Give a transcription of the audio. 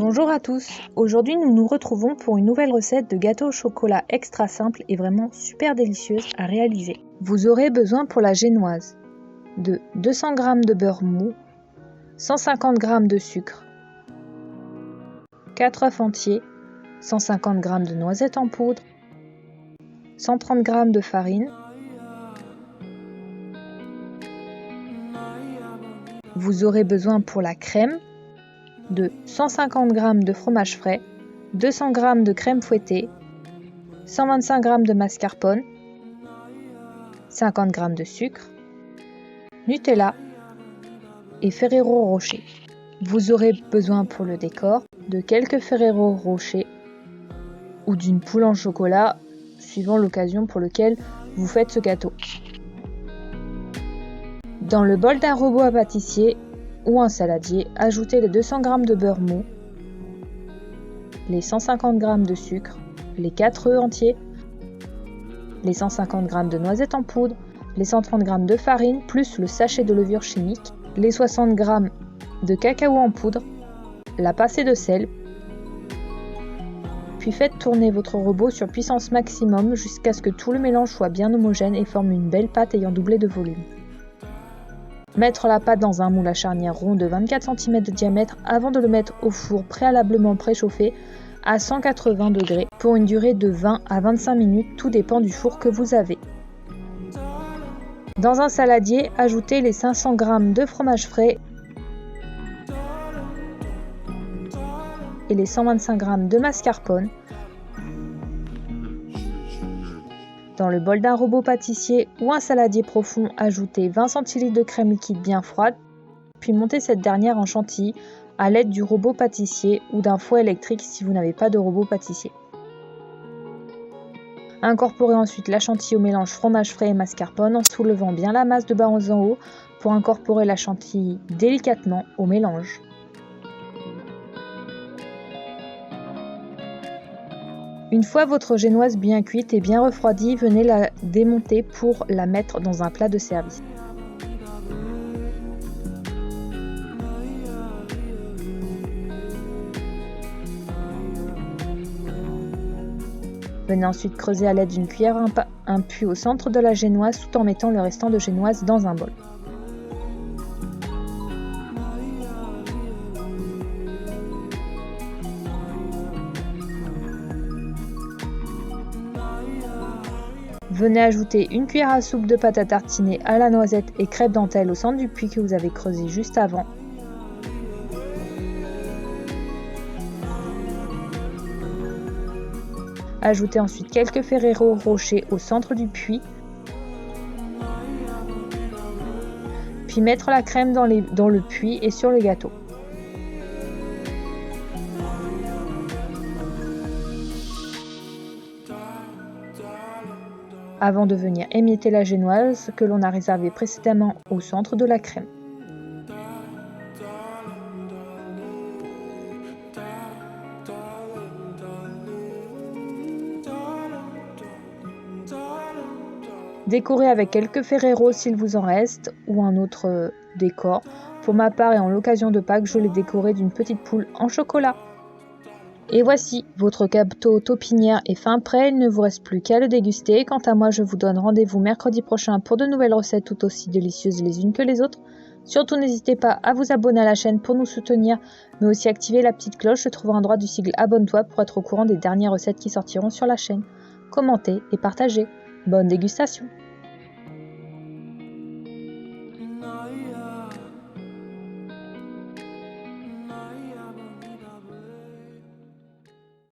Bonjour à tous, aujourd'hui nous nous retrouvons pour une nouvelle recette de gâteau au chocolat extra simple et vraiment super délicieuse à réaliser. Vous aurez besoin pour la génoise de 200 g de beurre mou, 150 g de sucre, 4 œufs entiers, 150 g de noisettes en poudre, 130 g de farine. Vous aurez besoin pour la crème de 150 g de fromage frais, 200 g de crème fouettée, 125 g de mascarpone, 50 g de sucre, Nutella et Ferrero Rocher. Vous aurez besoin pour le décor de quelques Ferrero Rocher ou d'une poule en chocolat, suivant l'occasion pour laquelle vous faites ce gâteau. Dans le bol d'un robot à pâtissier ou un saladier, ajoutez les 200 g de beurre mou, les 150 g de sucre, les 4 œufs entiers, les 150 g de noisettes en poudre, les 130 g de farine plus le sachet de levure chimique, les 60 g de cacao en poudre, la pincée de sel, puis faites tourner votre robot sur puissance maximum jusqu'à ce que tout le mélange soit bien homogène et forme une belle pâte ayant doublé de volume. Mettre la pâte dans un moule à charnière rond de 24 cm de diamètre avant de le mettre au four préalablement préchauffé à 180 degrés pour une durée de 20 à 25 minutes, tout dépend du four que vous avez. Dans un saladier, ajoutez les 500 g de fromage frais et les 125 g de mascarpone. Dans le bol d'un robot pâtissier ou un saladier profond, ajoutez 20 cl de crème liquide bien froide, puis montez cette dernière en chantilly à l'aide du robot pâtissier ou d'un fouet électrique si vous n'avez pas de robot pâtissier. Incorporez ensuite la chantilly au mélange fromage frais et mascarpone en soulevant bien la masse de bas en haut pour incorporer la chantilly délicatement au mélange. Une fois votre génoise bien cuite et bien refroidie, venez la démonter pour la mettre dans un plat de service. Venez ensuite creuser à l'aide d'une cuillère un puits au centre de la génoise tout en mettant le restant de génoise dans un bol. Venez ajouter une cuillère à soupe de pâte à tartiner à la noisette et crêpe dentelle au centre du puits que vous avez creusé juste avant. Ajoutez ensuite quelques Ferrero Rocher au centre du puits. Puis mettre la crème dans le puits et sur le gâteau. Avant de venir émietter la génoise que l'on a réservée précédemment au centre de la crème. Décorez avec quelques Ferrero s'il vous en reste ou un autre décor. Pour ma part et en l'occasion de Pâques, je l'ai décoré d'une petite poule en chocolat. Et voici, votre gâteau taupinière est fin prêt, il ne vous reste plus qu'à le déguster. Quant à moi, je vous donne rendez-vous mercredi prochain pour de nouvelles recettes tout aussi délicieuses les unes que les autres. Surtout, n'hésitez pas à vous abonner à la chaîne pour nous soutenir, mais aussi activer la petite cloche se trouvant à droite du sigle Abonne-toi pour être au courant des dernières recettes qui sortiront sur la chaîne. Commentez et partagez. Bonne dégustation!